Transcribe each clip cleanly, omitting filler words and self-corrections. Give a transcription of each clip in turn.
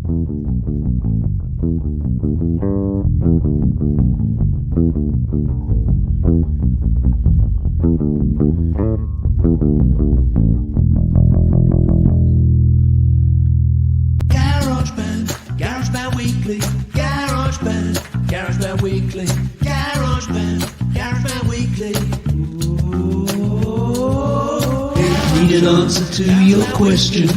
GarageBand Weekly, GarageBand Weekly, GarageBand Weekly. Need an answer to your question,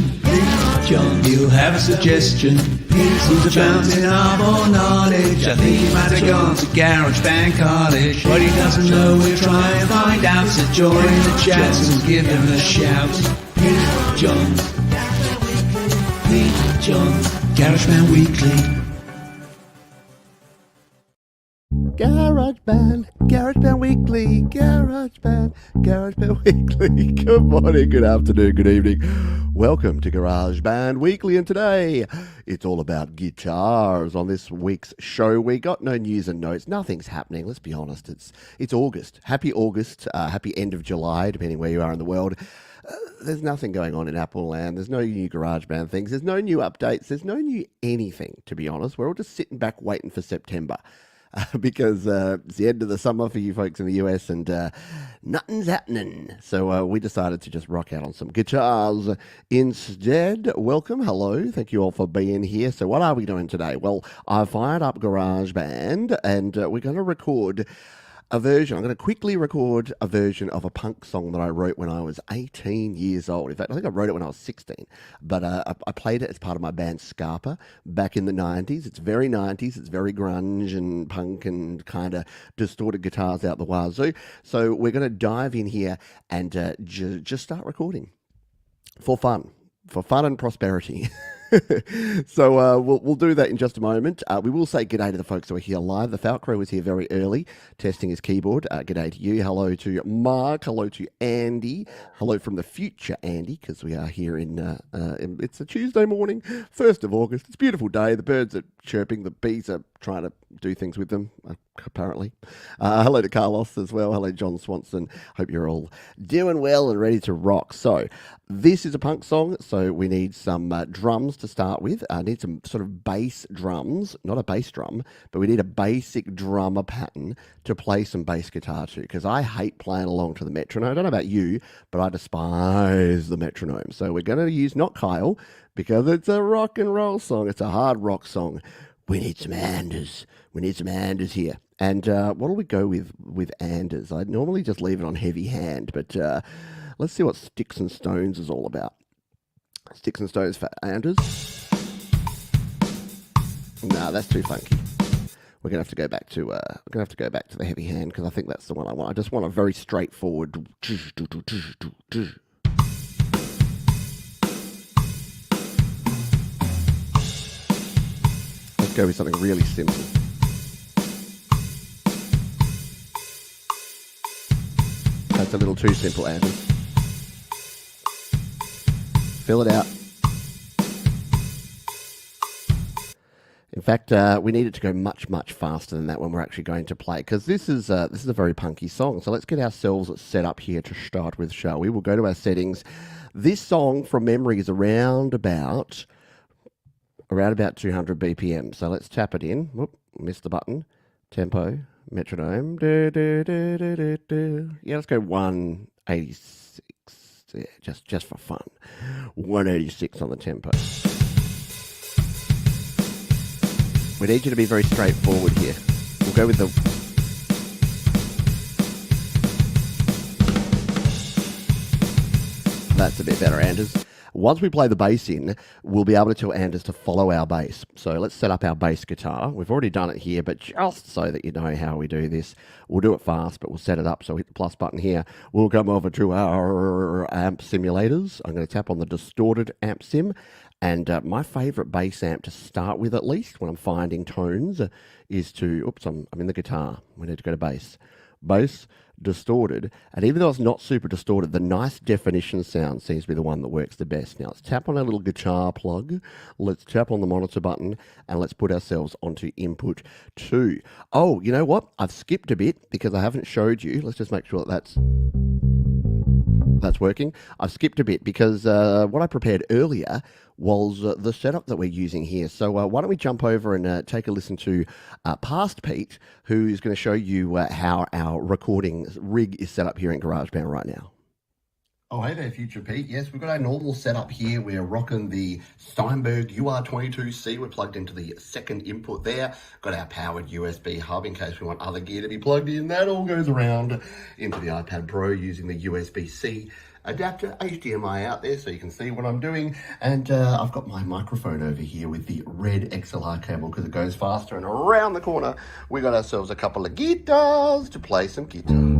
John, you'll have a suggestion. He's a fountain of all knowledge. I think he might have gone to GarageBand College. What he doesn't know, we'll try and find out. So join the chat and give him a shout. Pete John, Pete John, GarageBand Weekly. GarageBand Weekly, GarageBand Weekly. Good morning, good afternoon, good evening. Welcome to GarageBand Weekly, and today it's all about guitars. On this week's show, we got no news and notes. Nothing's happening. Let's be honest. It's August. Happy August. Happy end of July, depending where you are in the world. There's nothing going on in Apple land. There's no new GarageBand things. There's no new updates. There's no new anything, to be honest. We're all just sitting back waiting for September. Because it's the end of the summer for you folks in the US and nothing's happening. So we decided to just rock out on some guitars instead. Welcome, hello, thank you all for being here. So what are we doing today? Well, I fired up GarageBand and we're going to record a version. I'm going to quickly record a version of a punk song that I wrote when I was 18 years old. In fact, I think I wrote it when I was 16, but I played it as part of my band Scarpa back in the 90s. It's very 90s. It's very grunge and punk and kind of distorted guitars out the wazoo. So we're going to dive in here and just start recording for fun and prosperity. So we'll do that in just a moment. We will say g'day to the folks who are here live. The Falcro was here very early, testing his keyboard. G'day to you. Hello to Mark. Hello to Andy. Hello from the future, Andy, because we are here in it's a Tuesday morning, 1st of August. It's a beautiful day. The birds are chirping. The bees are trying to do things with them, apparently. Hello to Carlos as well. Hello, John Swanson. Hope you're all doing well and ready to rock. So this is a punk song, so we need some drums to start with. I need some sort of bass drums, not a bass drum, but we need a basic drummer pattern to play some bass guitar to, because I hate playing along to the metronome. I don't know about you, but I despise the metronome. So we're going to use not Kyle, because it's a rock and roll song. It's a hard rock song. We need some Anders. We need some Anders here. And what do we go with Anders? I'd normally just leave it on heavy hand, but let's see what Sticks and Stones is all about. Sticks and Stones for Anders. Nah, that's too funky. We're gonna have to go back to the heavy hand, because I think that's the one I want. I just want a very straightforward. Let's go with something really simple. That's a little too simple, Anders. Fill it out. In fact, we need it to go much, much faster than that when we're actually going to play, because this is a very punky song. So let's get ourselves set up here to start with, shall we? We'll go to our settings. This song, from memory, is around about 200 BPM. So let's tap it in. Whoop, missed the button. Tempo, metronome. Yeah, let's go 186. Yeah, just for fun. 186 on the tempo. We need you to be very straightforward here. We'll go with the... That's a bit better, Anders. Once we play the bass in, we'll be able to tell Anders to follow our bass. So let's set up our bass guitar. We've already done it here, but just so that you know how we do this, we'll do it fast, but we'll set it up. So hit the plus button here. We'll come over to our amp simulators. I'm going to tap on the distorted amp sim. And my favorite bass amp to start with, at least when I'm finding tones, is to, oops, I'm in the guitar. We need to go to bass. Bass, distorted, and even though it's not super distorted, the nice definition sound seems to be the one that works the best. Now let's tap on our little guitar plug, let's tap on the monitor button, and let's put ourselves onto input 2. Oh, you know what? I've skipped a bit because I haven't showed you. Let's just make sure that that's... That's working. I've skipped a bit because what I prepared earlier was the setup that we're using here. So why don't we jump over and take a listen to Past Pete, who's going to show you how our recording rig is set up here in GarageBand right now. Oh, hey there, Future Pete. Yes, we've got our normal setup here. We're rocking the Steinberg UR22C. We're plugged into the second input there. Got our powered USB hub in case we want other gear to be plugged in. That all goes around into the iPad Pro using the USB-C adapter, HDMI out there so you can see what I'm doing. And I've got my microphone over here with the red XLR cable because it goes faster. And around the corner, we got ourselves a couple of guitars to play some guitar.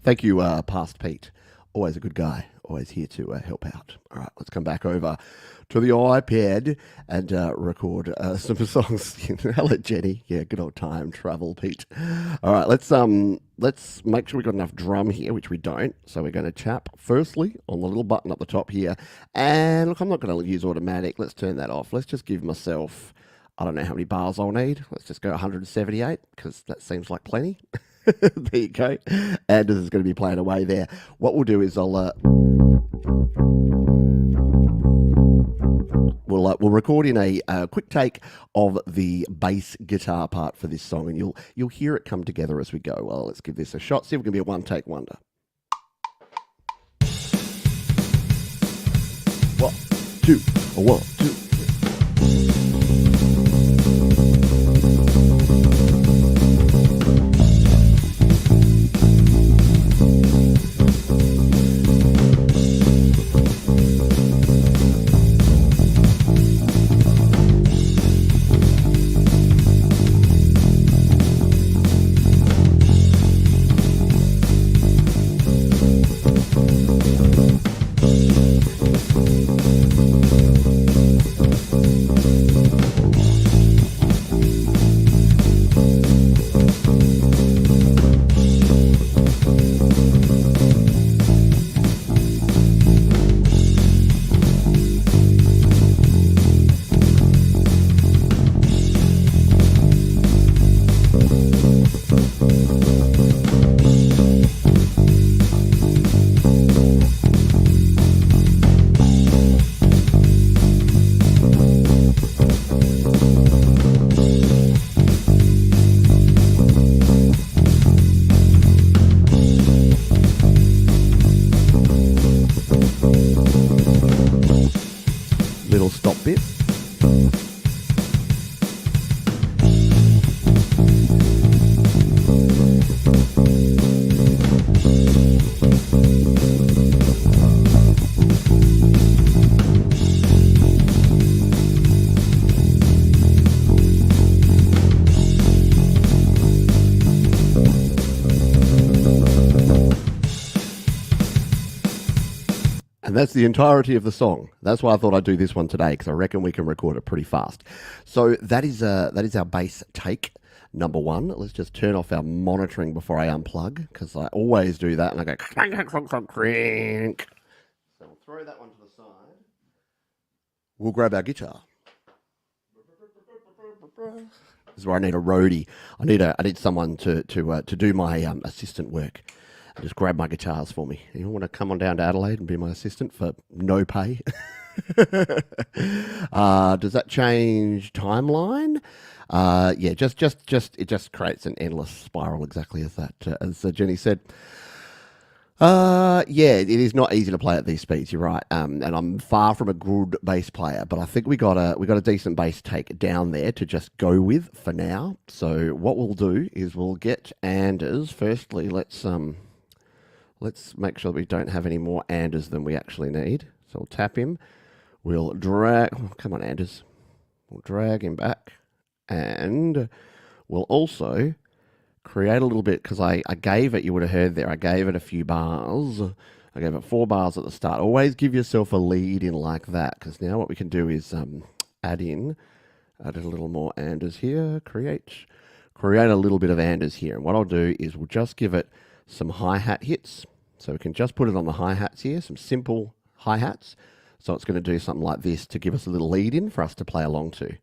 Thank you, Past Pete. Always a good guy. Always here to help out. All right, let's come back over to the iPad and record some songs. Hello, Jenny. Yeah, good old time travel, Pete. All right, let's make sure we got enough drum here, which we don't. So we're going to tap firstly on the little button up the top here. And look, I'm not going to use automatic. Let's turn that off. Let's just give myself, I don't know how many bars I'll need. Let's just go 178 because that seems like plenty. There you go. Anders is going to be playing away there. What we'll do is we'll record in a quick take of the bass guitar part for this song, and you'll hear it come together as we go. Well, let's give this a shot. See if we can be a one-take wonder. 1, 2, 1, 2. Little stop bit. And that's the entirety of the song. That's why I thought I'd do this one today, because I reckon we can record it pretty fast. So that is our bass take number one. Let's just turn off our monitoring before I unplug, because I always do that, and I go clunk, clunk, clunk, clunk, clink. So we'll throw that one to the side. We'll grab our guitar. This is where I need a roadie. I need someone to do my assistant work. Just grab my guitars for me. You want to come on down to Adelaide and be my assistant for no pay? Does that change timeline? Yeah, just it just creates an endless spiral, exactly as that as Jenny said. Yeah, it is not easy to play at these speeds. You're right, and I'm far from a good bass player, but I think we got a decent bass take down there to just go with for now. So what we'll do is we'll get Anders. Firstly, let's make sure that we don't have any more Anders than we actually need. So we'll tap him. We'll drag. Oh, come on, Anders. We'll drag him back, and we'll also create a little bit, because I gave it, you would have heard there, I gave it a few bars. I gave it 4 bars at the start. Always give yourself a lead in like that, because now what we can do is add a little more Anders here, create a little bit of Anders here. And what I'll do is we'll just give it some hi-hat hits. So we can just put it on the hi-hats here, some simple hi-hats. So it's going to do something like this to give us a little lead in for us to play along to.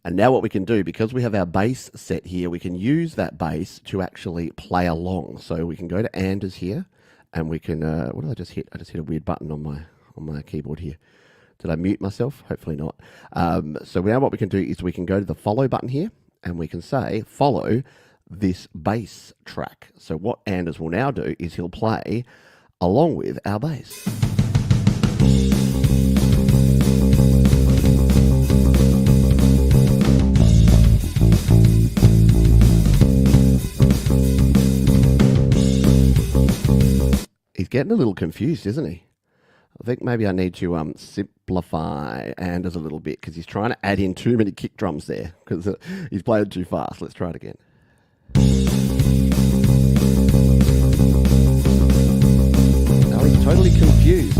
And now what we can do, because we have our bass set here, we can use that bass to actually play along. So we can go to Anders here, and we can, what did I just hit? I just hit a weird button on my keyboard here. Did I mute myself? Hopefully not. So now what we can do is we can go to the follow button here, and we can say, follow this bass track. So what Anders will now do is he'll play along with our bass. He's getting a little confused, isn't he? I think maybe I need to simplify Anders a little bit because he's trying to add in too many kick drums there because he's played it too fast. Let's try it again. Now he's totally confused.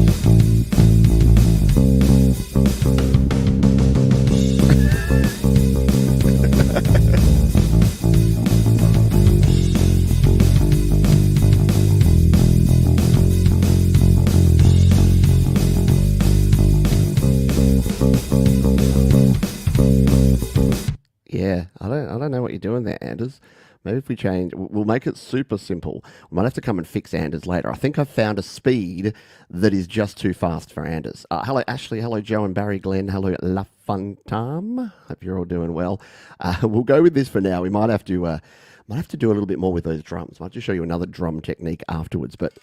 Yeah, I don't know what you're doing there, Anders. Maybe if we change, we'll make it super simple. We might have to come and fix Anders later. I think I've found a speed that is just too fast for Anders. Hello, Ashley. Hello, Joe and Barry Glenn. Hello, La Fontam. Hope you're all doing well. We'll go with this for now. We might have to do a little bit more with those drums. Might just show you another drum technique afterwards, but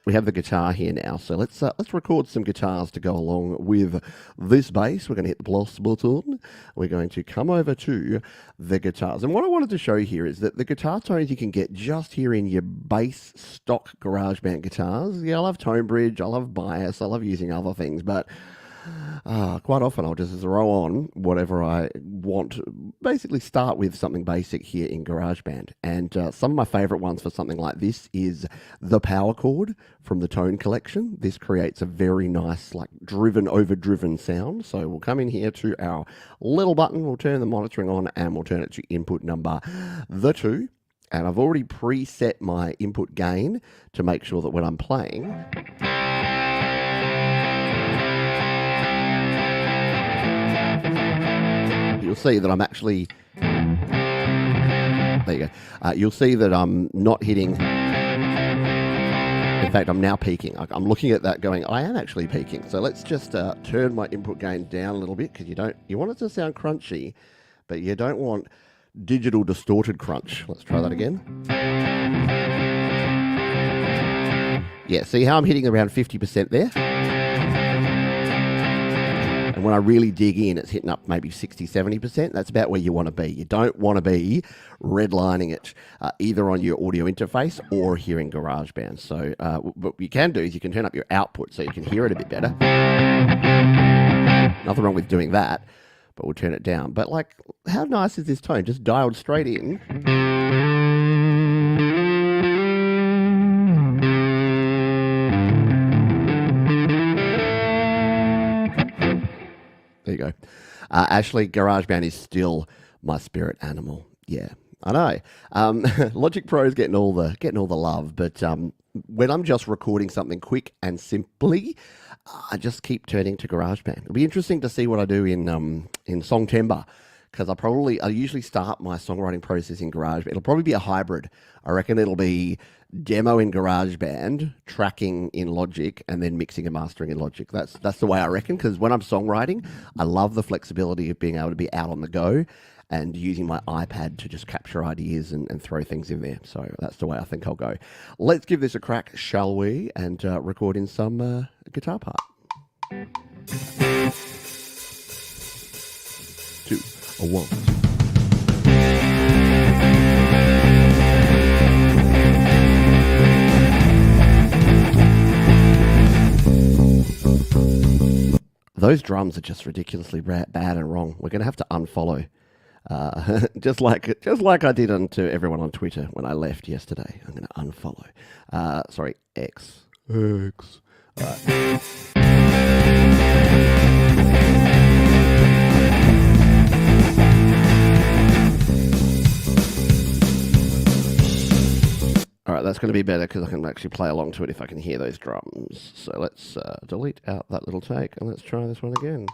we have the guitar here now, so let's record some guitars to go along with this bass. We're going to hit the plus button. We're going to come over to the guitars. And what I wanted to show here is that the guitar tones you can get just here in your bass stock GarageBand guitars. Yeah, I love ToneBridge, I love bias, I love using other things, but quite often I'll just throw on whatever I want. Basically start with something basic here in GarageBand. And some of my favorite ones for something like this is the power chord from the Tone collection. This creates a very nice, like overdriven sound. So we'll come in here to our little button, we'll turn the monitoring on, and we'll turn it to input number 2. And I've already preset my input gain to make sure that when I'm playing, you'll see that I'm actually, there you go. You'll see that I'm not hitting, in fact, I'm now peaking. I'm looking at that going, I am actually peaking. So let's just turn my input gain down a little bit because you want it to sound crunchy, but you don't want digital distorted crunch. Let's try that again. Yeah, see how I'm hitting around 50% there? And when I really dig in, it's hitting up maybe 60, 70%. That's about where you want to be. You don't want to be redlining it either on your audio interface or here in GarageBand. So what you can do is you can turn up your output so you can hear it a bit better. Nothing wrong with doing that, but we'll turn it down. But like, how nice is this tone? Just dialed straight in. There you go. Ashley, GarageBand is still my spirit animal. Yeah, I know. Logic Pro is getting all the love, but when I'm just recording something quick and simply, I just keep turning to GarageBand. It'll be interesting to see what I do in Songtember, because I usually start my songwriting process in GarageBand. It'll probably be a hybrid. I reckon it'll be demo in GarageBand, tracking in Logic, and then mixing and mastering in Logic. That's the way I reckon, because when I'm songwriting, I love the flexibility of being able to be out on the go and using my iPad to just capture ideas and throw things in there. So that's the way I think I'll go. Let's give this a crack, shall we? And record in some guitar part. 2, 1. Those drums are just ridiculously bad and wrong. We're going to have to unfollow, just like I did to everyone on Twitter when I left yesterday. I'm going to unfollow. Sorry, X. All right. All right, that's going to be better because I can actually play along to it if I can hear those drums. So let's delete out that little take and let's try this one again.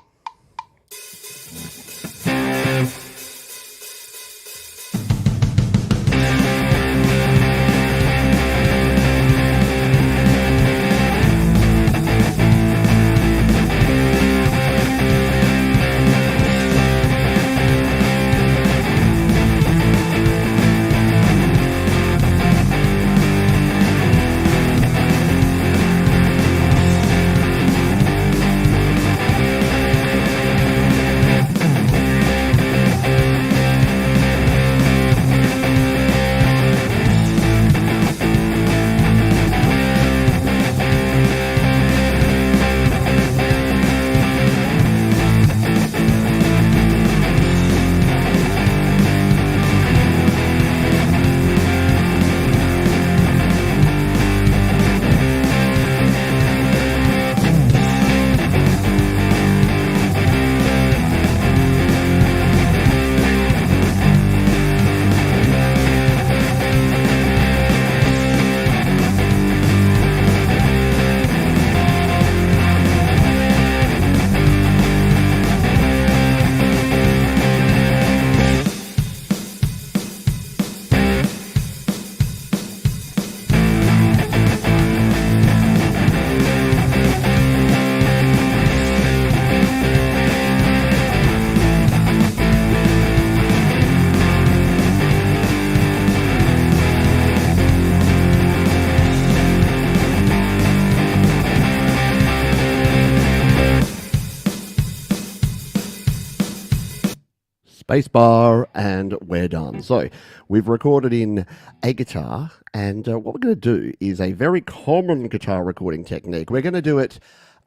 Spacebar, and we're done. So we've recorded in a guitar, and what we're going to do is a very common guitar recording technique. We're going to do it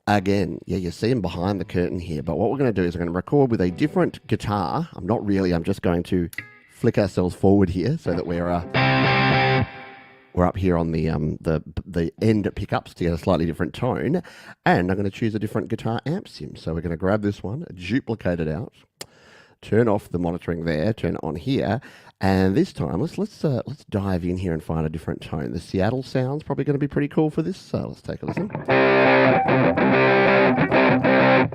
again. Yeah, you see him behind the curtain here, but what we're going to do is we're going to record with a different guitar. I'm just going to flick ourselves forward here so that we're up here on the end pickups to get a slightly different tone, and I'm going to choose a different guitar amp sim. So we're going to grab this one, duplicate it out, turn off the monitoring there, turn it on here, and this time let's dive in here and find a different tone. The Seattle sound's probably going to be pretty cool for this, so let's take a listen. A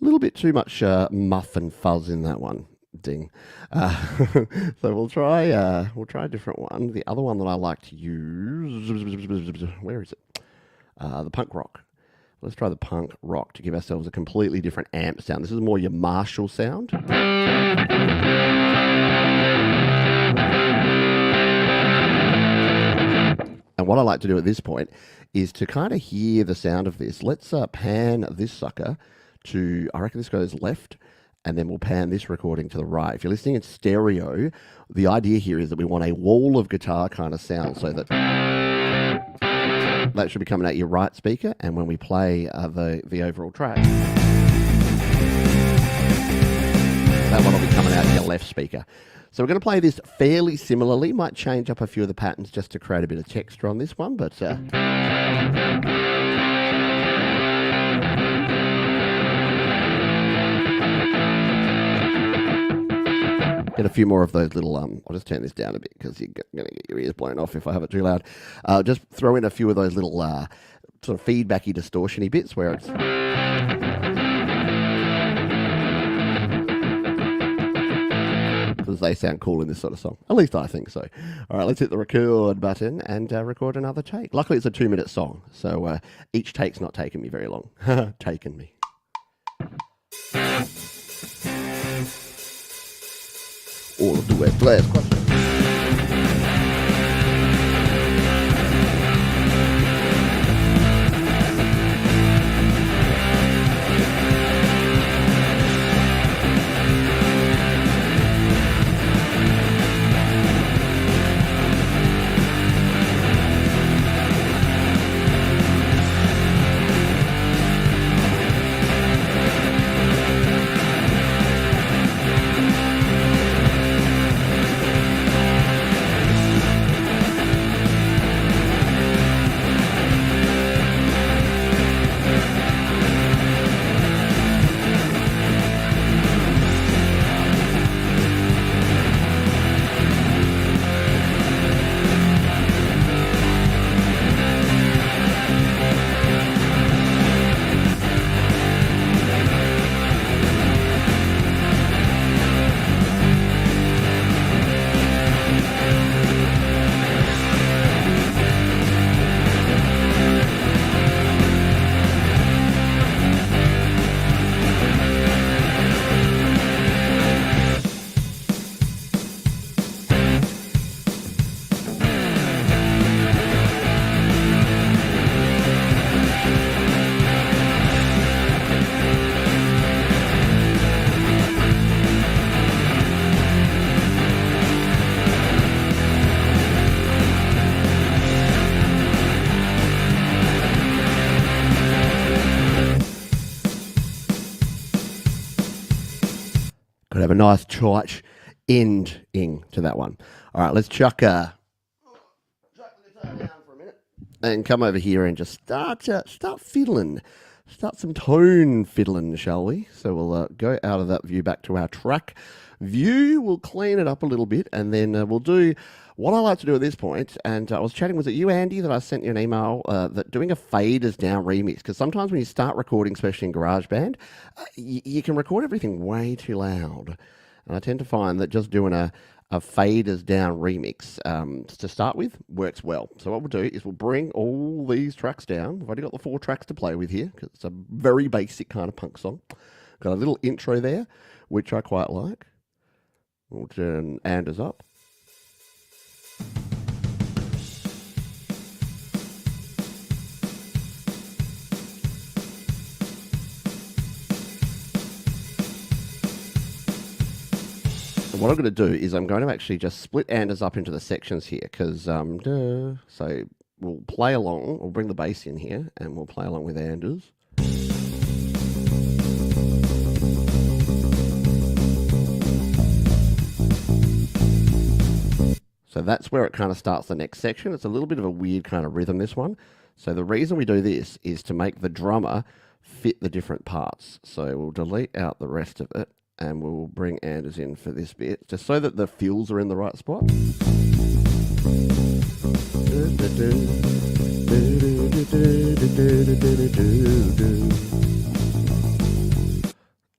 little bit too much muff and fuzz in that one. Ding. So we'll try a different one. The other one that I like to use, where is it? The punk rock. Let's try the punk rock to give ourselves a completely different amp sound. This is more your Marshall sound. And what I like to do at this point is to kind of hear the sound of this. Let's pan this sucker to, I reckon this goes left, and then we'll pan this recording to the right. If you're listening in stereo, the idea here is that we want a wall of guitar kind of sound, so that should be coming out your right speaker, and when we play the overall track, that one will be coming out your left speaker. So we're going to play this fairly similarly. Might change up a few of the patterns just to create a bit of texture on this one, but get a few more of those little, I'll just turn this down a bit because you're going to get your ears blown off if I have it too loud. Just throw in a few of those little sort of feedbacky, distortion-y bits where it's... because they sound cool in this sort of song. At least I think so. All right, let's hit the record button and record another take. Luckily, it's a 2-minute song, so each take's not taking me very long. Taken me. All duet players. a nice tight ending to that one. All right, let's chuck the guitar down for a minute and come over here and just start fiddling. Start some tone fiddling, shall we? So we'll go out of that view back to our track view. We'll clean it up a little bit, and then we'll do what I like to do at this point. And I was chatting, was it you, Andy, that I sent you an email that doing a faders down remix? Because sometimes when you start recording, especially in GarageBand, you can record everything way too loud. And I tend to find that just doing a faders down remix to start with works well. So what we'll do is we'll bring all these tracks down. We've already got the 4 tracks to play with here because it's a very basic kind of punk song. Got a little intro there, which I quite like. We'll turn Anders up. What I'm going to do is I'm going to actually just split Anders up into the sections here because, so we'll play along, we'll bring the bass in here and we'll play along with Anders. So that's where it kind of starts the next section. It's a little bit of a weird kind of rhythm, this one. So the reason we do this is to make the drummer fit the different parts. So we'll delete out the rest of it. And we'll bring Anders in for this bit, just so that the fills are in the right spot. And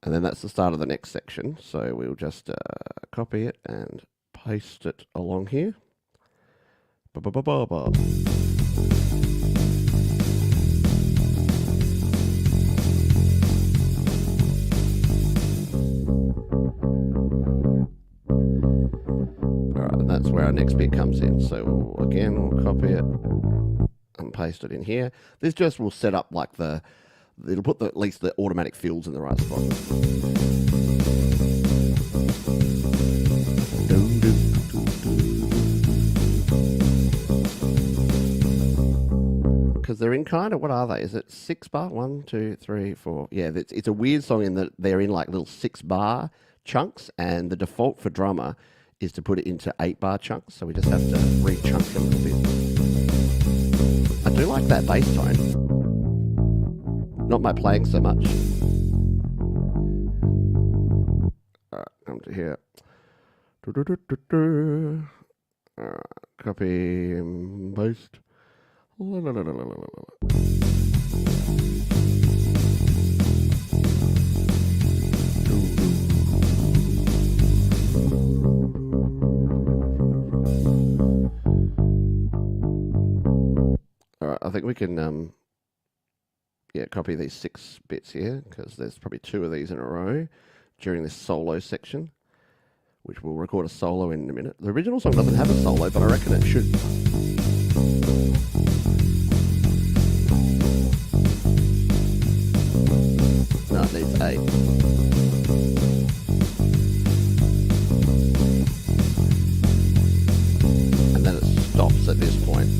then that's the start of the next section. So we'll just copy it and paste it along here. That's where our next bit comes in. So again, we'll copy it and paste it in here. This just will set up like it'll put at least the automatic fills in the right spot. Because they're in kind of, what are they? Is it 6 bar? 1, 2, 3, 4. Yeah, it's a weird song in that they're in like little 6 bar chunks, and the default for drummer is to put it into 8 bar chunks, so we just have to re-chunk it a little bit. I do like that bass tone. Not my playing so much. Alright, come to here. Alright, copy and paste. Alright, I think we can copy these 6 bits here, because there's probably 2 of these in a row during this solo section, which we'll record a solo in a minute. The original song doesn't have a solo, but I reckon it should. No, it needs 8. And then it stops at this point.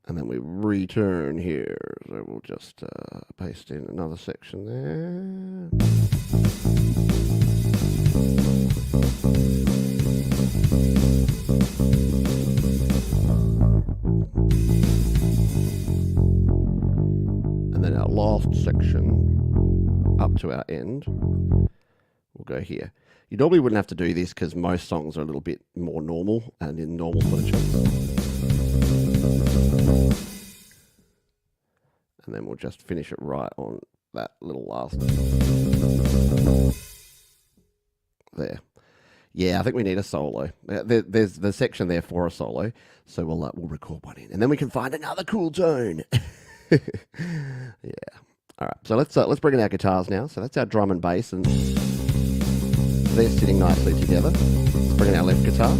And then we return here. So we'll just paste in another section there. And then our last section up to our end, we'll go here. You normally wouldn't have to do this because most songs are a little bit more normal and in normal sort of chunks. And then we'll just finish it right on that little last. There. Yeah, I think we need a solo. There's the section there for a solo, so we'll record one in, and then we can find another cool tone. Yeah. All right. So let's bring in our guitars now. So that's our drum and bass, and they're sitting nicely together. Let's bring in our left guitar.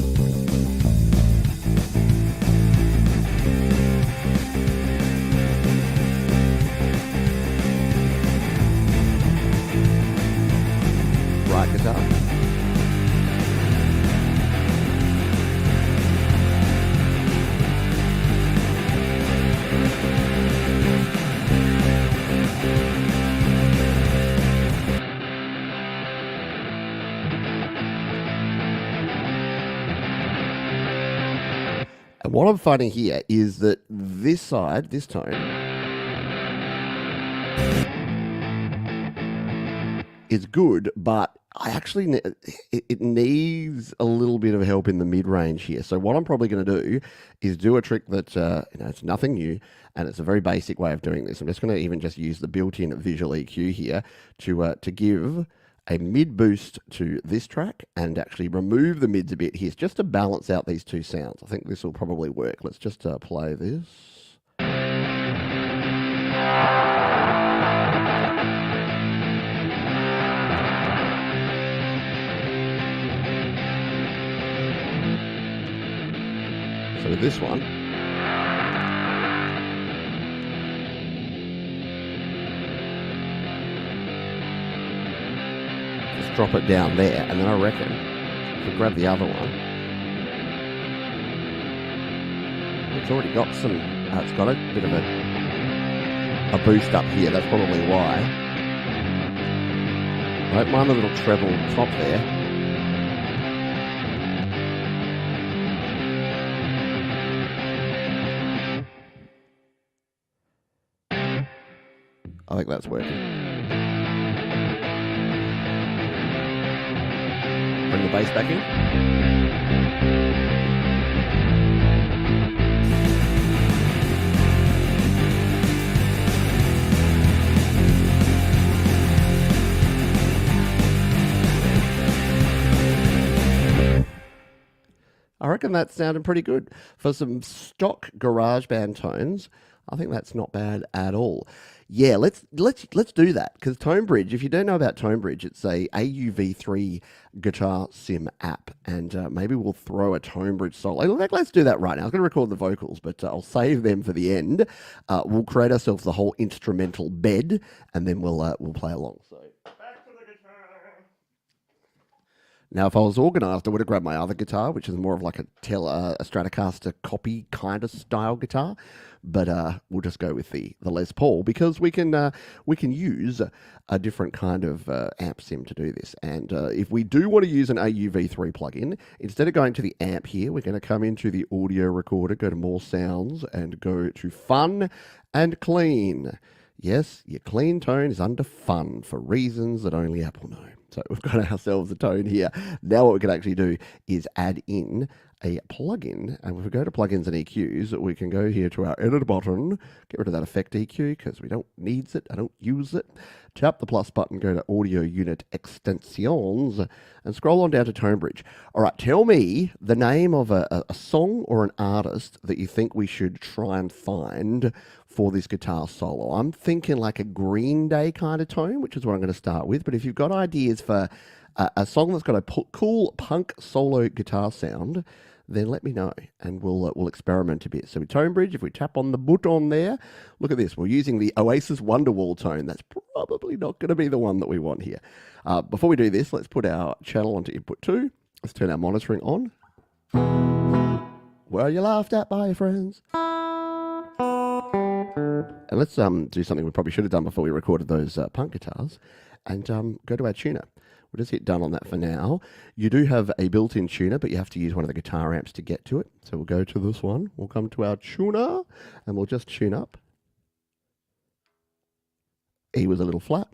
Right guitar. what I'm finding here is that this side, this tone, is good, but I actually it needs a little bit of help in the mid-range here. So what I'm probably going to do is do a trick that it's nothing new, and it's a very basic way of doing this. I'm just going to even just use the built-in visual EQ here to give a mid boost to this track and actually remove the mids a bit here, just to balance out these two sounds. I think this will probably work. Let's just play this. So with this one, just drop it down there, and then I reckon if we grab the other one, it's already got some, it's got a bit of a boost up here. That's probably why. I don't mind the little treble top there. I think that's working. Bring the bass back in. I reckon that sounded pretty good. For some stock GarageBand tones, I think that's not bad at all. Yeah, let's do that, because ToneBridge, if you don't know about ToneBridge, it's a AUV3 guitar sim app, and maybe we'll throw a ToneBridge solo. Let's do that right now. I was going to record the vocals, but I'll save them for the end. We'll create ourselves the whole instrumental bed, and then we'll play along. So. Now, if I was organised, I would have grabbed my other guitar, which is more of like a Stratocaster copy kind of style guitar. But we'll just go with the Les Paul, because we can use a different kind of amp sim to do this. And if we do want to use an AUV3 plugin, instead of going to the amp here, we're going to come into the audio recorder, go to more sounds, and go to fun and clean. Yes, your clean tone is under fun for reasons that only Apple know. So we've got ourselves a tone here. Now what we can actually do is add in a plugin. And if we go to plugins and EQs, we can go here to our edit button, get rid of that effect EQ because we don't need it. I don't use it. Tap the plus button, go to audio unit extensions, and scroll on down to ToneBridge. All right, tell me the name of a song or an artist that you think we should try and find for this guitar solo. I'm thinking like a Green Day kind of tone, which is what I'm going to start with. But if you've got ideas for a song that's got a cool punk solo guitar sound, then let me know, and we'll experiment a bit. So with ToneBridge, if we tap on the button there, look at this. We're using the Oasis Wonderwall tone. That's probably not going to be the one that we want here. Before we do this, let's put our channel onto input 2. Let's turn our monitoring on. Well, you laughed at by your friends. And let's do something we probably should have done before we recorded those punk guitars, and go to our tuner. We'll just hit done on that for now. You do have a built-in tuner, but you have to use one of the guitar amps to get to it. So we'll go to this one. We'll come to our tuner, and we'll just tune up. E was a little flat.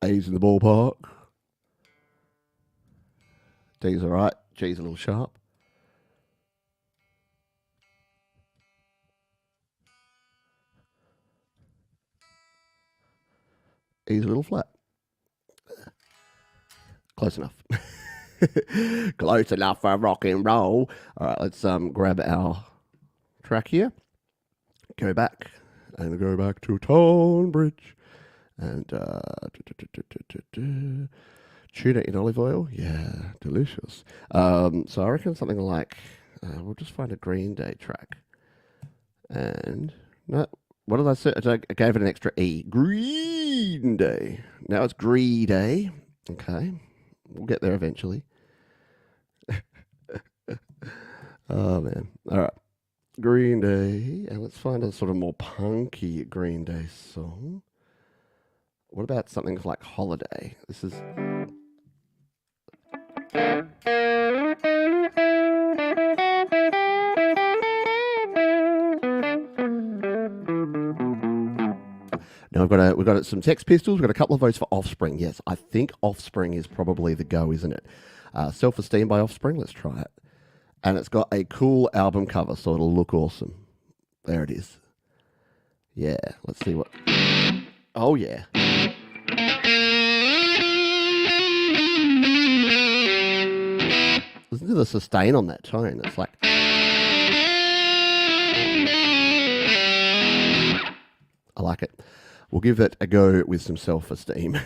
A's in the ballpark. D's all right. G's a little sharp. E's a little flat. Close enough. Close enough for rock and roll. All right, let's grab our track here. Go back. And go back to ToneBridge. And tuna in olive oil. Yeah, delicious. So I reckon something like, we'll just find a Green Day track. And, no. What did I say? I gave it an extra E. Green Day. Now it's Green Day. Okay. We'll get there eventually. Oh, man. All right. Green Day. And let's find a sort of more punky Green Day song. What about something like Holiday? This is... Now we've got some Sex Pistols. We've got a couple of votes for Offspring. Yes, I think Offspring is probably the go, isn't it? Self-Esteem by Offspring. Let's try it. And it's got a cool album cover, so it'll look awesome. There it is. Yeah, let's see what... Oh, yeah. Listen to the sustain on that tone. It's like... I like it. We'll give it a go with some self-esteem.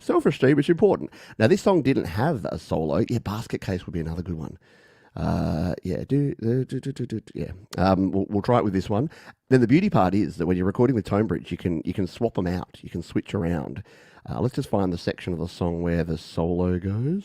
Self-esteem is important. Now, this song didn't have a solo. Yeah, Basket Case would be another good one. Yeah. We'll try it with this one. Then the beauty part is that when you're recording with ToneBridge, you can swap them out. You can switch around. Let's just find the section of the song where the solo goes.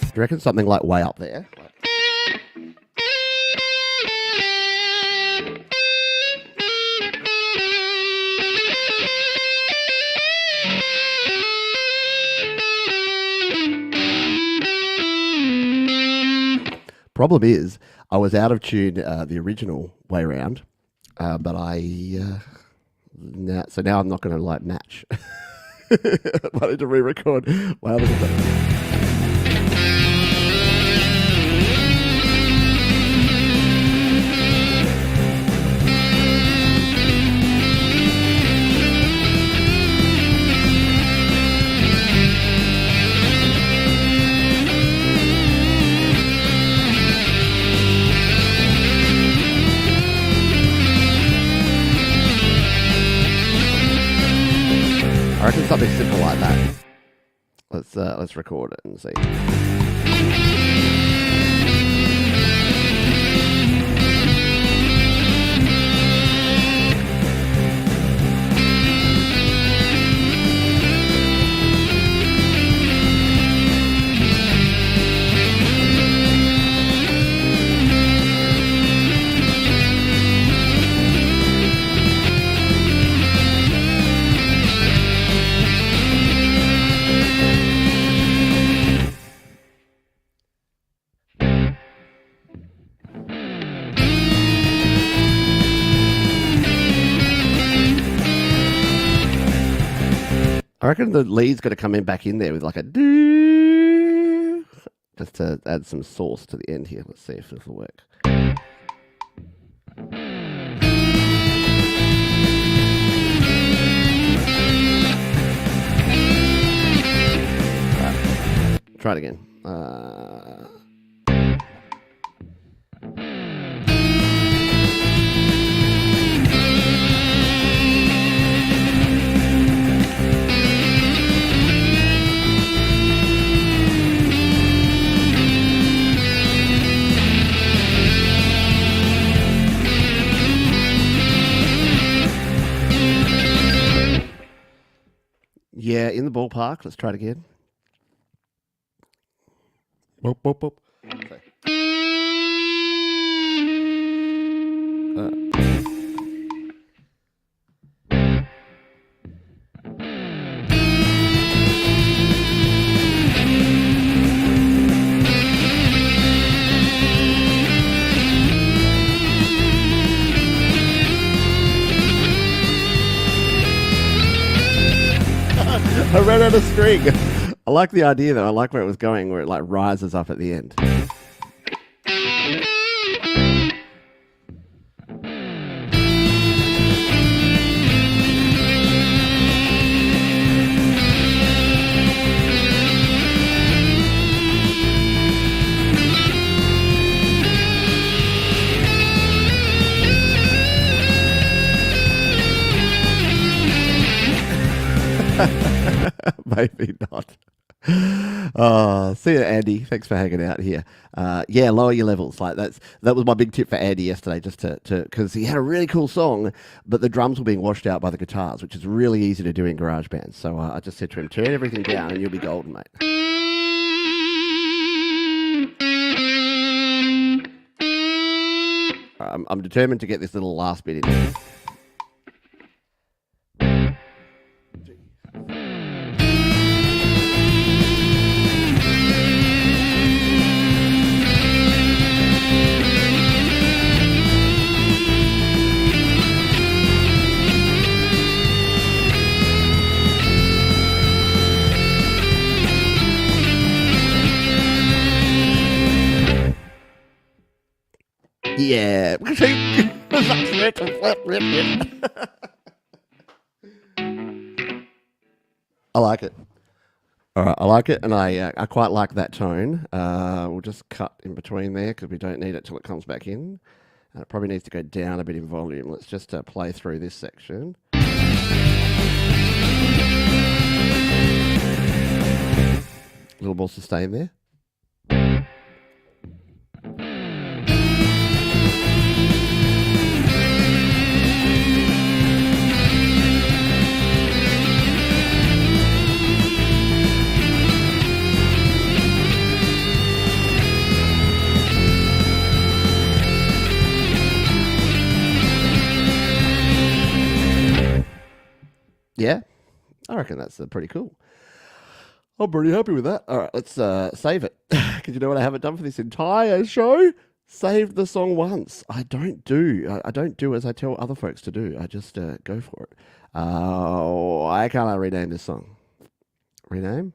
Do you reckon something like way up there? Problem is, I was out of tune the original way around, but so now I'm not going to like match. I need to re-record. Wow, look at that. I reckon something simple like that. Let's record it and see. I reckon the lead's got to come in back in there with like a doo, just to add some sauce to the end here. Let's see if this will work. Try it again. Yeah, in the ballpark. Let's try it again. Boop, boop, boop. Okay. I ran out of string. I like the idea though. I like where it was going, where it like rises up at the end. Maybe not. See you, Andy. Thanks for hanging out here. Yeah, lower your levels. Like that was my big tip for Andy yesterday, just to because he had a really cool song, but the drums were being washed out by the guitars, which is really easy to do in GarageBand. So I just said to him, turn everything down, and you'll be golden, mate. I'm determined to get this little last bit in. Yeah. I like it. All right, I like it, and I quite like that tone. We'll just cut in between there because we don't need it till it comes back in. And it probably needs to go down a bit in volume. Let's just play through this section. Little more sustain there. Yeah, I reckon that's pretty cool. I'm pretty happy with that. All right, let's save it. Because you know what I haven't done for this entire show? Saved the song once. I don't do as I tell other folks to do. I just go for it. Why can't I rename this song? Rename?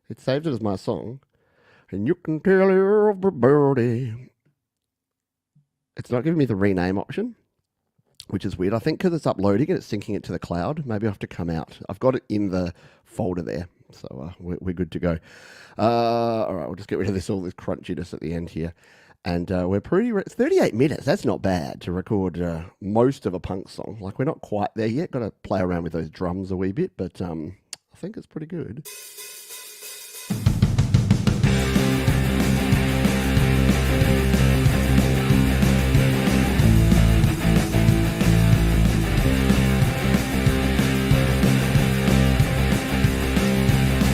It saved it as my song. And you can tell everybody. It's not giving me the rename option, which is weird. I think because it's uploading and it's syncing it to the cloud. Maybe I have to come out. I've got it in the folder there, so we're good to go. All right, we'll just get rid of all this crunchiness at the end here. And we're pretty... 38 minutes, that's not bad to record most of a punk song. Like, we're not quite there yet. Got to play around with those drums a wee bit, but I think it's pretty good.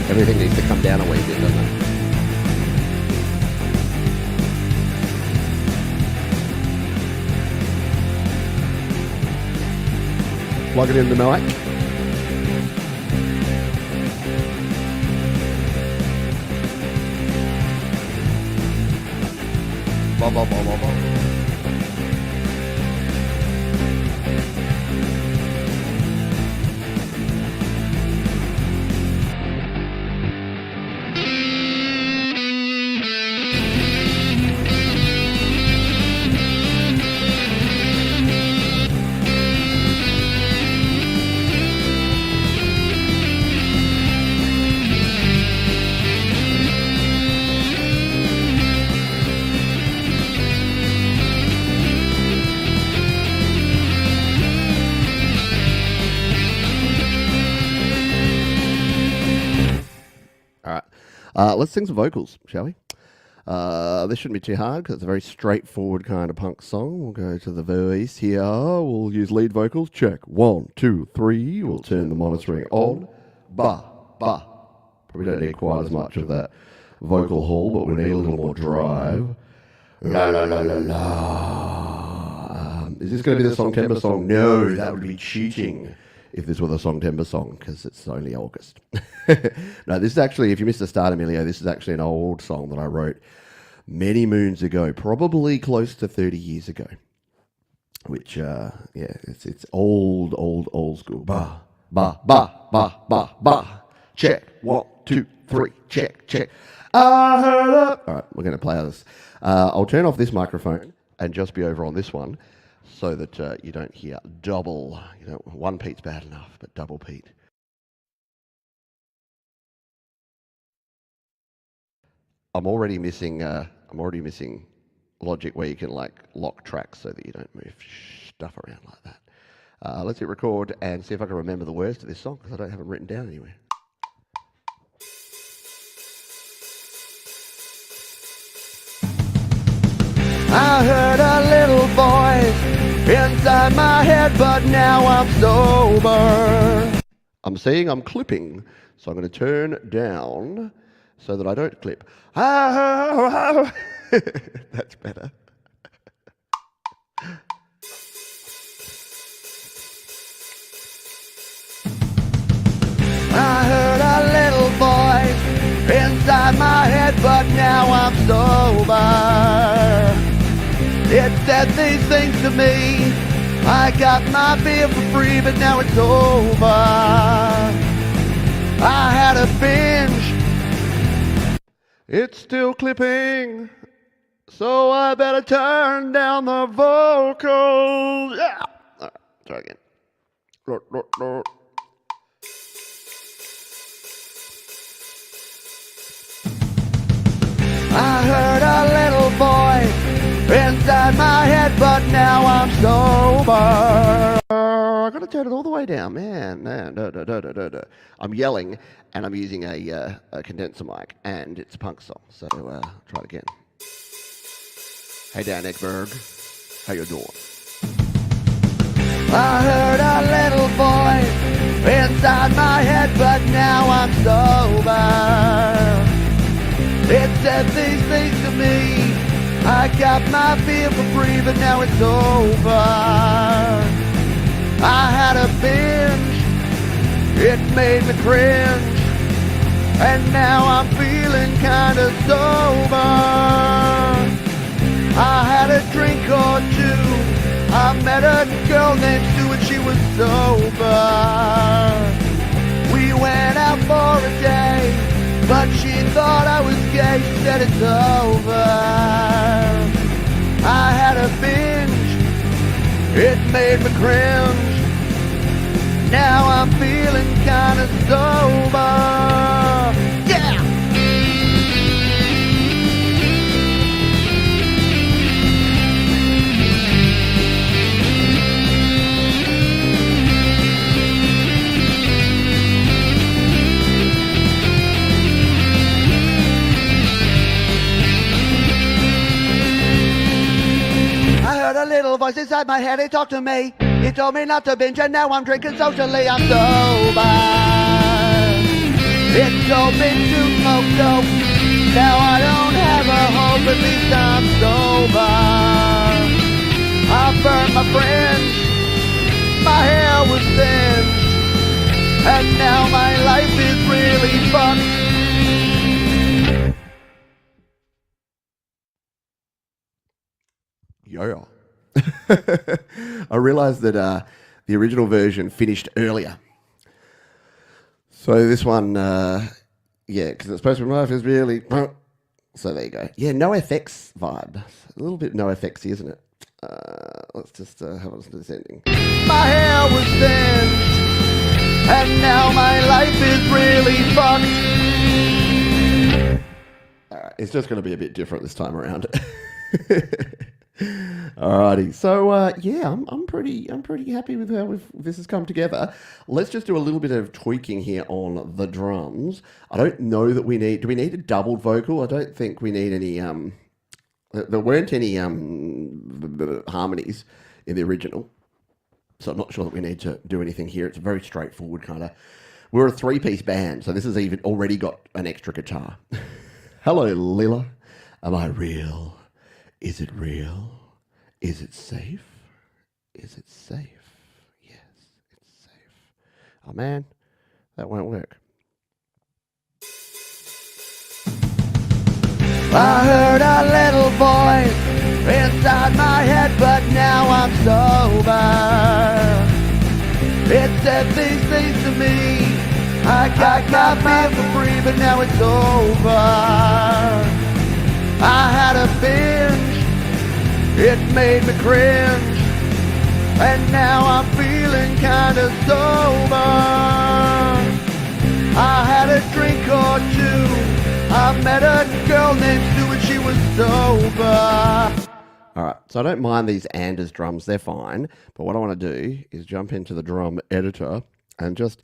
Everything needs to come down a wee bit, doesn't it? Plug it in the mic. Blah, blah, blah, blah, blah. Let's sing some vocals, shall we? This shouldn't be too hard because it's a very straightforward kind of punk song. We'll go to the voice here. We'll use lead vocals. Check. 1, 2, 3. We'll turn the monitoring on. Ba, ba. Probably don't need quite as much of that vocal haul, but we need a little more drive. La, la, la, la, la. Is this going to be the song timbre song? No, that would be cheating if this were the song timbre song, because it's only August. No, this is actually, if you missed the start, Emilio, this is actually an old song that I wrote many moons ago, probably close to 30 years ago, which, yeah, it's old school. Ba, ba, ba, ba, ba, ba. Check. 1, 2, 3. Check. I heard up. All right, we're going to play this. I'll turn off this microphone and just be over on this one, so that you don't hear double. You know, one Pete's bad enough, but double Pete. I'm already missing Logic where you can like lock tracks so that you don't move stuff around like that. Let's hit record and see if I can remember the words to this song, because I don't have them written down anywhere. I heard a little voice inside my head, but now I'm sober. I'm seeing I'm clipping, so I'm going to turn down so that I don't clip. That's better. I heard a little voice inside my head, but now I'm sober. It said these things to me. I got my beer for free, but now it's over. I had a binge. It's still clipping, so I better turn down the vocals. Yeah. All right, try again. I heard a little voice inside my head, but now I'm sober. I gotta turn it all the way down, man. No. I'm yelling, and I'm using a condenser mic, and it's a punk song. So try it again. Hey, Dan Eckberg, how you doing? I heard a little voice inside my head, but now I'm sober. It said these things to me. I got my beer for free, but now it's over. I had a binge. It made me cringe. And now I'm feeling kinda sober. I had a drink or two. I met a girl named Sue and she was sober. We went out for a day, but she thought I was gay. She said it's over. I had a binge. It made me cringe. Now I'm feeling kinda sober. Yeah! A little voice inside my head, it talked to me. It told me not to binge, and now I'm drinking socially. I'm sober. It told me to smoke dope. Now I don't have a hope, at least I'm sober. I burned my fringe. My hair was singed. And now my life is really fucked. Yeah. I realised that the original version finished earlier. So this one, yeah, because it's supposed to be my life is really... So there you go. Yeah, no FX vibe. A little bit no FXy, isn't it? Let's just have a listen to this ending. My hair was singed, and now my life is really fucked. All right, it's just going to be a bit different this time around. Alrighty, so yeah, I'm pretty happy with how this has come together. Let's just do a little bit of tweaking here on the drums. I don't know that we need. Do we need a doubled vocal? I don't think we need any. There weren't any harmonies in the original, so I'm not sure that we need to do anything here. It's a very straightforward kind of. We're a three-piece band, so this has even already got an extra guitar. Hello, Lila. Am I real? Is it real? Is it safe? Is it safe? Yes, it's safe. Oh man, that won't work. I heard a little voice inside my head, but now I'm sober. It said these things to me. I got my beer for free, but now it's over. I had a binge. It made me cringe, and now I'm feeling kinda sober. I had a drink or two. I met a girl named Sue and she was sober. Alright, so I don't mind these Anders drums, they're fine. But what I want to do is jump into the drum editor and just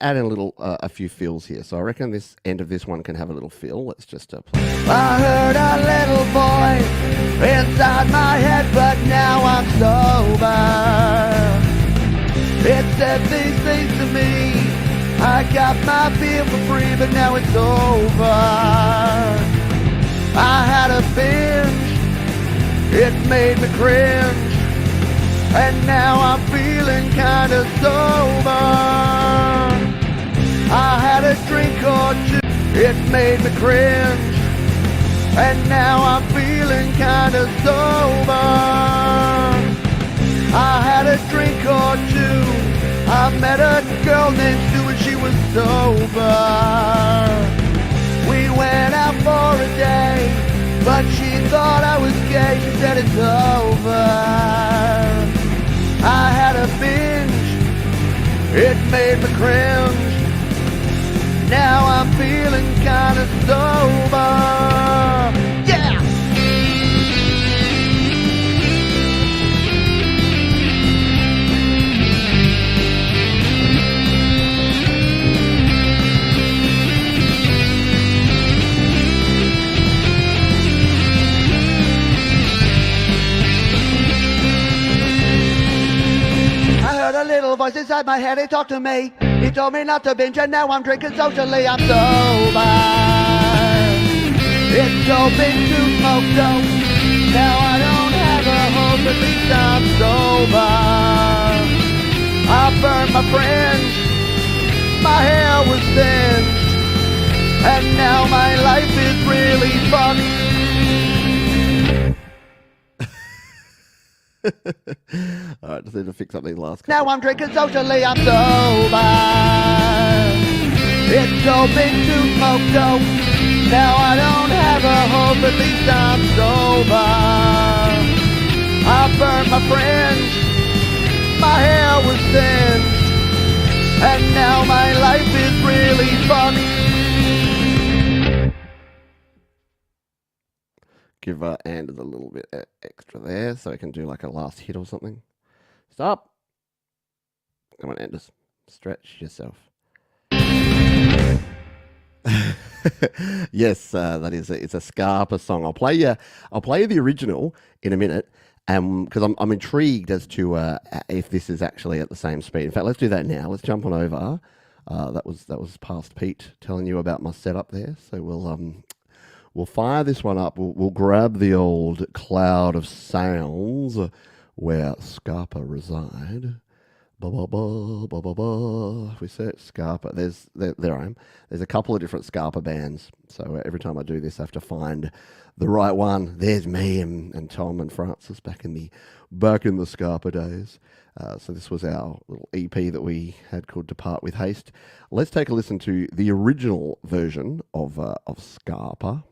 add in a few fills here. So I reckon this end of this one can have a little fill. Let's just play. I heard a little voice inside my head, but now I'm sober. It said these things to me. I got my beer for free, but now it's over. I had a binge, it made me cringe, and now I'm feeling kinda sober. I had a drink or two, it made me cringe, and now I'm feeling kinda sober. I had a drink or two, I met a girl named Sue and she was sober. We went out for a day, but she thought I was gay, she said it's over. I had a binge, it made me cringe, now I'm feeling kinda sober. Yeah! A little voice inside my head, it talked to me. He told me not to binge, and now I'm drinking socially. I'm sober. It's so big to smoke dope. Now I don't have a hope, at least I'm sober. I burned my fringe, my hair was singed, and now my life is really fucked. All right, just need to fix up these last couple. Now I'm drinking socially, I'm sober. It's so big to smoke dope. Now I don't have a hope, at least I'm sober. I burned my fringe, my hair was singed, and now my life is really fucked. Give Anders a little bit extra there so I can do like a last hit or something. Stop. Come on, Anders. Stretch yourself. Yes, that is it's a Scarpa song. I'll play you the original in a minute, because I'm intrigued as to if this is actually at the same speed. In fact, let's do that now. Let's jump on over. That was past Pete telling you about my setup there. So we'll fire this one up. We'll grab the old cloud of sounds where Scarpa reside. Ba ba ba ba ba ba. If we search Scarpa, there I am. There's a couple of different Scarpa bands. So every time I do this, I have to find the right one. There's me and Tom and Francis back in the Scarpa days. So this was our little EP that we had called Depart With Haste. Let's take a listen to the original version of Scarpa.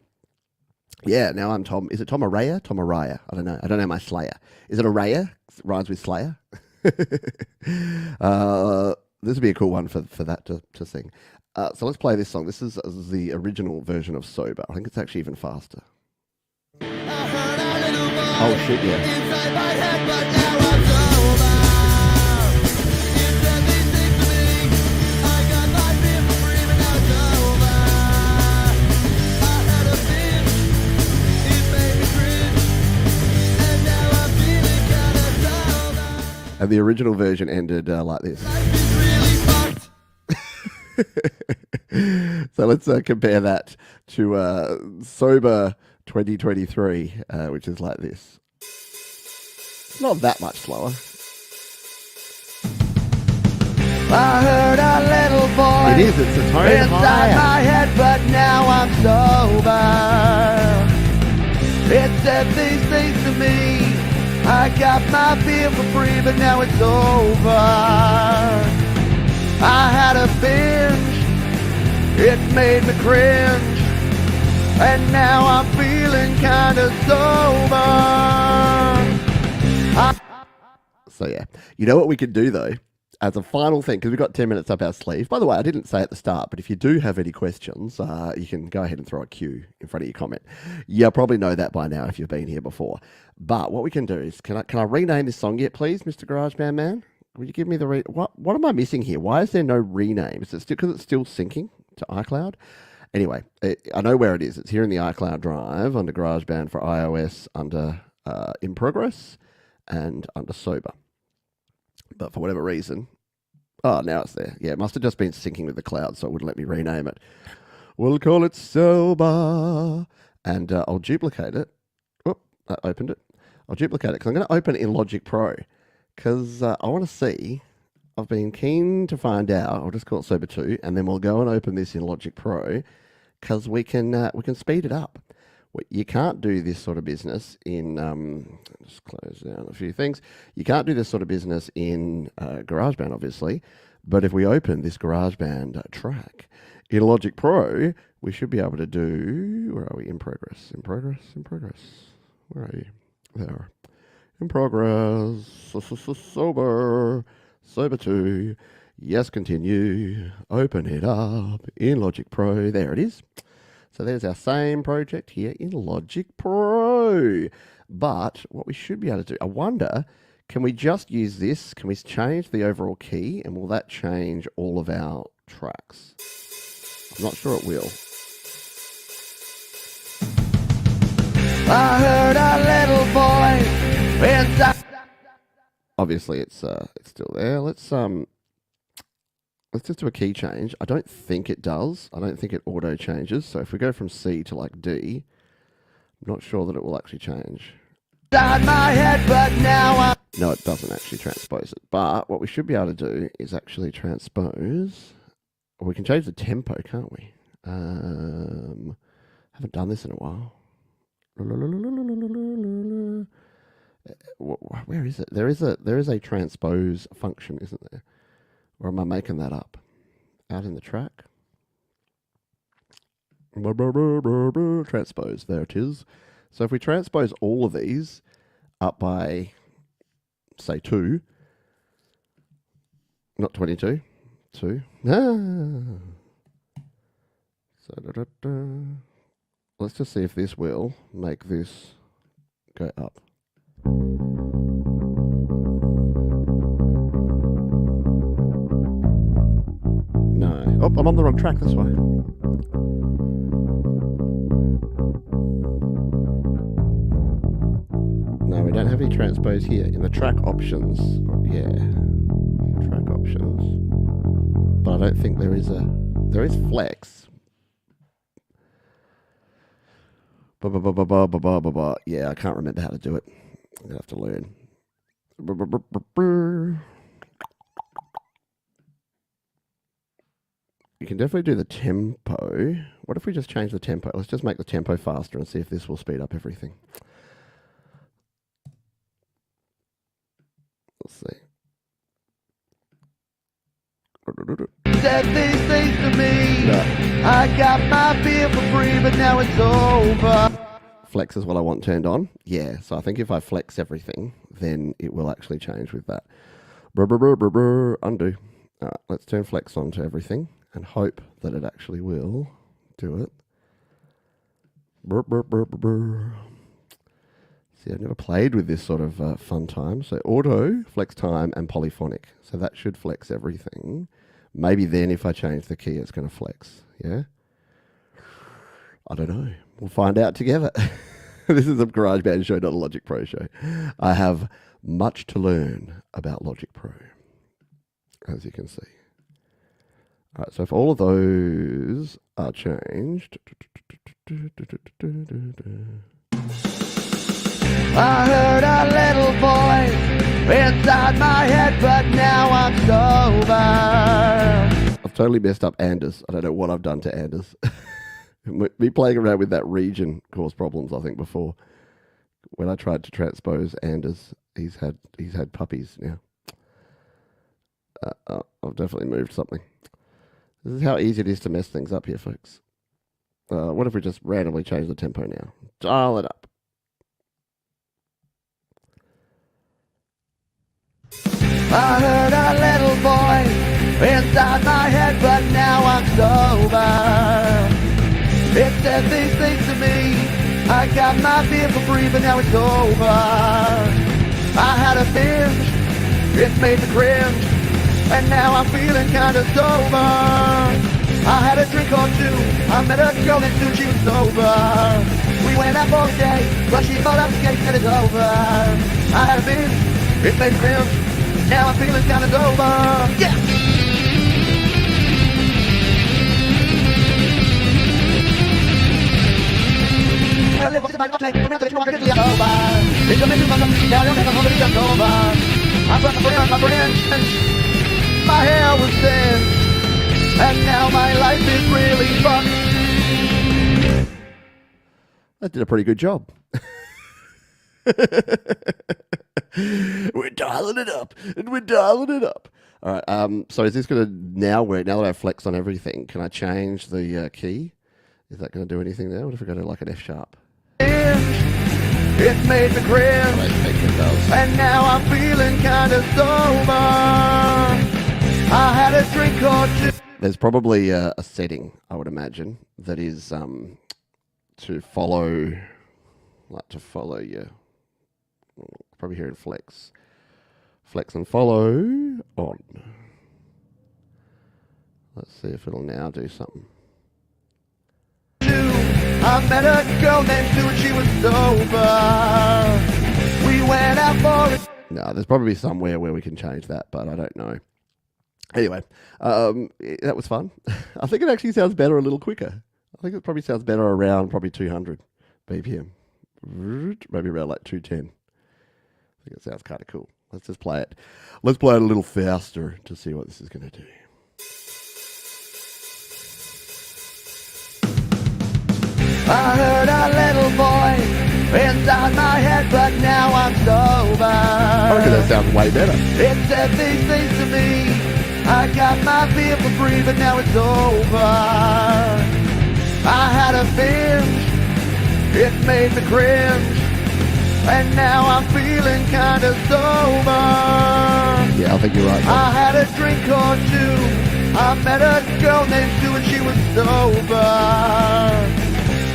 Yeah, now I'm Tom. Is it Tom Araya? Tom Araya. I don't know my Slayer. Is it Araya? Rhymes with Slayer? This would be a cool one for that to sing. So let's play this song. This is the original version of Sober. I think it's actually even faster. Oh shit, yeah. And the original version ended like this. So let's compare that to Sober 2023, which is like this. Not that much slower. I heard a little voice. It is, it's a tone inside higher. my head, but now I'm sober. It said these things to me. I got my beer for free, but now it's over. I had a binge, it made me cringe, and now I'm feeling kinda sober. So yeah, you know what we could do though, as a final thing, because we've got 10 minutes up our sleeve. By the way, I didn't say at the start, but if you do have any questions, you can go ahead and throw a Q in front of your comment. You probably know that by now if you've been here before. But what we can do is, can I rename this song yet, please, Mr. GarageBand Man? Would you give me the what am I missing here? Why is there no rename? Is it still because it's still syncing to iCloud? Anyway, I know where it is. It's here in the iCloud drive under GarageBand for iOS under In Progress and under Sober. But for whatever reason, oh, now it's there. Yeah, it must have just been syncing with the cloud, so it wouldn't let me rename it. We'll call it Sober, and I'll duplicate it. Whoop, I opened it. I'll duplicate it because I'm going to open it in Logic Pro because I want to see. I've been keen to find out. I'll just call it Sober 2, and then we'll go and open this in Logic Pro because we can speed it up. You can't do this sort of business in. Just close down a few things. You can't do this sort of business in GarageBand, obviously. But if we open this GarageBand track in Logic Pro, we should be able to do. Where are we? In progress. In progress. In progress. Where are you? There. In progress. Sober. Sober 2. Yes, continue. Open it up in Logic Pro. There it is. So there's our same project here in Logic Pro. But what we should be able to do, I wonder, can we just use this? Can we change the overall key? And will that change all of our tracks? I'm not sure it will. I heard a little boy inside. Obviously, it's still there. Let's just do a key change. I don't think it does. I don't think it auto changes. So if we go from C to like D, I'm not sure that it will actually change. Inside my head, but now No, it doesn't actually transpose it. But what we should be able to do is actually transpose. Or we can change the tempo, can't we? Haven't done this in a while. Where is it? There is a transpose function, isn't there? Or am I making that up? Out in the track? Transpose, there it is. So if we transpose all of these up by, say, 2, not 22, 2. So, let's just see if this will make this go up. No. Oh, I'm on the wrong track this way. No, we don't have any transpose here. In the track options, yeah. Track options. But I don't think there is flex. Yeah, I can't remember how to do it. I'm going to have to learn. You can definitely do the tempo. What if we just change the tempo? Let's just make the tempo faster and see if this will speed up everything. Let's see. said these things to me. No. I got my beer for free, but now it's over. Flex is what I want turned on. Yeah, so I think if I flex everything, then it will actually change with that. Undo. All right, let's turn flex on to everything and hope that it actually will do it. See, I've never played with this sort of fun time. So auto, flex time, and polyphonic. So that should flex everything. Maybe then if I change the key, it's going to flex. Yeah? I don't know. We'll find out together. This is a GarageBand show, not a Logic Pro show. I have much to learn about Logic Pro, as you can see. All right, so if all of those are changed. I heard a little voice inside my head, but now I'm sober. I've totally messed up Anders. I don't know what I've done to Anders. Me playing around with that region caused problems, I think, before. When I tried to transpose Anders, he's had puppies now. I've definitely moved something. This is how easy it is to mess things up here, folks. What if we just randomly change the tempo now? Dial it up. I heard a little voice inside my head, but now I'm sober. It said these things to me. I got my beer for free, but now it's over. I had a binge It made me cringe, and now I'm feeling kinda sober. I had a drink or two, I met a girl and soon she was sober. We went out for a day, but she thought I was gay and it's over. I had a binge, it made me cringe, now I'm feeling kinda sober. Yeah! I live my life, I'm not the one to get over. It's a mission, now I don't have a home to get over. I'm from my friends, my hair was thin, and now my life is really fucked. That did a pretty good job. We're dialing it up, and we're dialing it up. All right, so is this going to now work? Now that I have flex on everything, can I change the key? Is that going to do anything now? What if I go to like an F sharp? It made me cringe, and now I'm feeling kinda sober. I had a drink or two. There's probably a setting, I would imagine, that is to follow your, probably here in flex and follow on. Let's see if it'll now do something. I met a girl named Sue and she was sober. We went out for it. No, there's probably somewhere where we can change that, but I don't know. Anyway, that was fun. I think it actually sounds better a little quicker. I think it probably sounds better around probably 200 BPM. Maybe around like 210. I think it sounds kind of cool. Let's just play it. Let's play it a little faster to see what this is going to do. I heard a little voice inside my head, but now I'm sober. I reckon that sounds way better. It said these things to me. I got my beer for free, but now it's over. I had a binge, it made me cringe, and now I'm feeling kinda sober. Yeah, I think you're right. I had a drink or two. I met a girl named Sue and she was sober.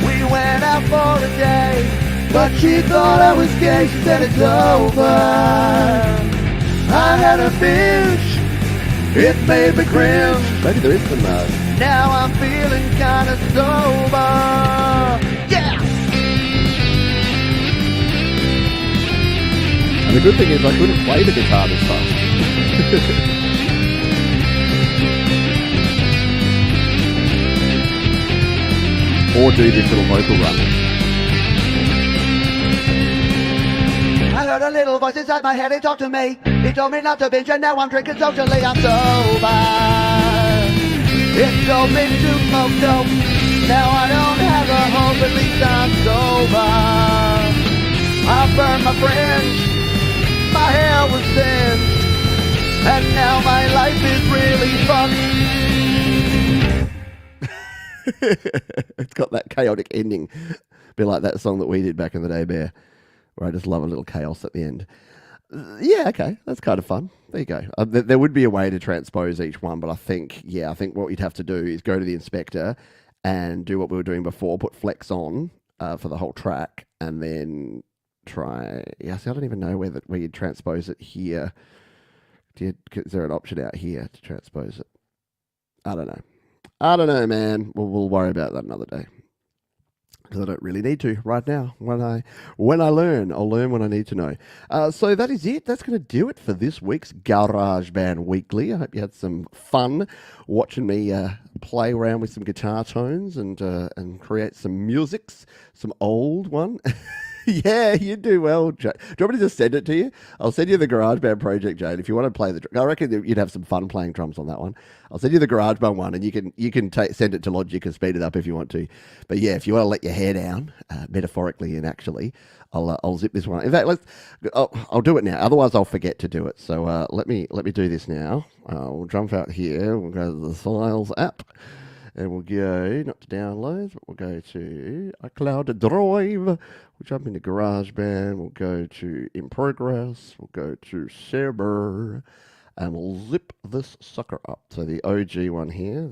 We went out for a day, but she thought I was gay, she said it's over. I had a binge, it made me cringe. Maybe there is some... Now I'm feeling kinda sober. Yeah! And the good thing is I couldn't play the guitar this fast. Or do this little vocal run. I heard a little voice inside my head, it talked to me. It told me not to binge, and now I'm drinking socially, I'm sober. It told me to smoke dope. Now I don't have a hope, at least I'm sober. I burned my friends, my hair was thin, and now my life is really fucked. It's got that chaotic ending. Be like that song that we did back in the day, Bear, where I just love a little chaos at the end. Yeah, okay, that's kind of fun. There you go. There would be a way to transpose each one, but I think what you'd have to do is go to the inspector and do what we were doing before, put flex on for the whole track, and then try... Yeah, see, I don't even know where you'd transpose it here. Is there an option out here to transpose it? I don't know, man. We'll worry about that another day. Because I don't really need to right now. When I learn, I'll learn when I need to know. So that is it. That's going to do it for this week's GarageBand Weekly. I hope you had some fun watching me play around with some guitar tones and create some musics, some old one. Yeah, you do well, Jane. Do you want me to just send it to you? I'll send you the GarageBand project, Jane. If you want to play I reckon you'd have some fun playing drums on that one. I'll send you the GarageBand one, and you can send it to Logic and speed it up if you want to. But yeah, if you want to let your hair down, metaphorically and actually, I'll zip this one. In fact, I'll do it now. Otherwise, I'll forget to do it. So let me do this now. We'll jump out here. We'll go to the Files app. And we'll go, not to downloads, but we'll go to iCloud Drive. We'll jump into GarageBand. We'll go to In Progress. We'll go to Server. And we'll zip this sucker up. So the OG one here.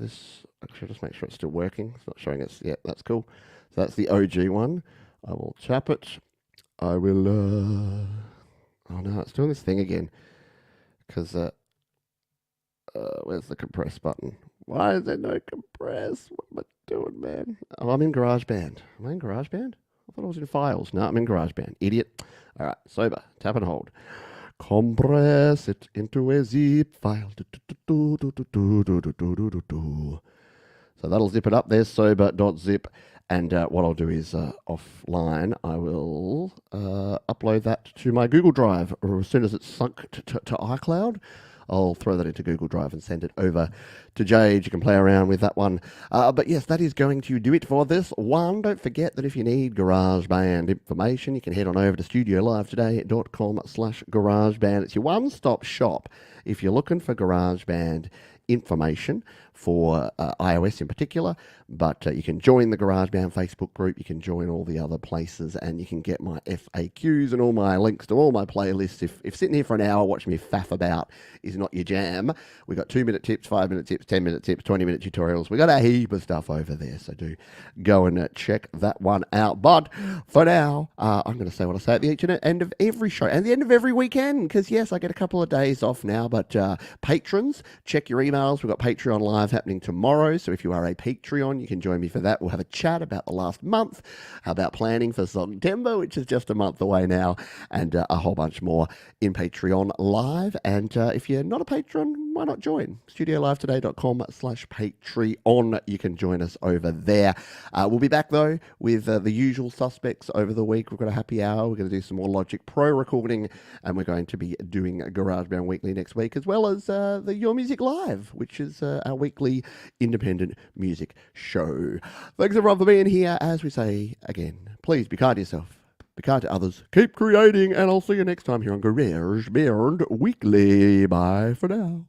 Actually, just make sure it's still working. It's not showing us yet. That's cool. So that's the OG one. I will tap it. I will... Oh no, it's doing this thing again. because where's the compress button? Why is there no compress? What am I doing, man? Oh, I'm in GarageBand. Am I in GarageBand? I thought I was in Files. No, I'm in GarageBand. Idiot. All right, sober. Tap and hold. Compress it into a zip file. So that'll zip it up. There's sober.zip. And what I'll do is offline, I will upload that to my Google Drive. Or as soon as it's sunk to iCloud, I'll throw that into Google Drive and send it over to Jade. You can play around with that one. But yes, that is going to do it for this one. Don't forget that if you need GarageBand information, you can head on over to studiolivetoday.com/GarageBand. It's your one-stop shop if you're looking for GarageBand information for iOS in particular, but you can join the GarageBand Facebook group, you can join all the other places, and you can get my FAQs and all my links to all my playlists. If sitting here for an hour watching me faff about is not your jam, we've got 2-minute tips, 5-minute tips, 10-minute tips, 20-minute tutorials. We've got a heap of stuff over there, so do go and check that one out. But for now, I'm going to say what I say at the end of every show and the end of every weekend, because yes, I get a couple of days off now, but patrons, check your emails. We've got Patreon Live happening tomorrow, so if you are a Patreon, you can join me for that. We'll have a chat about the last month, about planning for September, which is just a month away now, and a whole bunch more in Patreon Live. And if you're not a patron, why not join? studiolivetoday.com/Patreon. You can join us over there. We'll be back, though, with the usual suspects over the week. We've got a happy hour. We're going to do some more Logic Pro recording, and we're going to be doing GarageBand Weekly next week, as well as the Your Music Live, which is our weekly independent music show. Thanks, everyone, for being here. As we say again, please be kind to yourself, be kind to others, keep creating, and I'll see you next time here on GarageBand Weekly. Bye for now.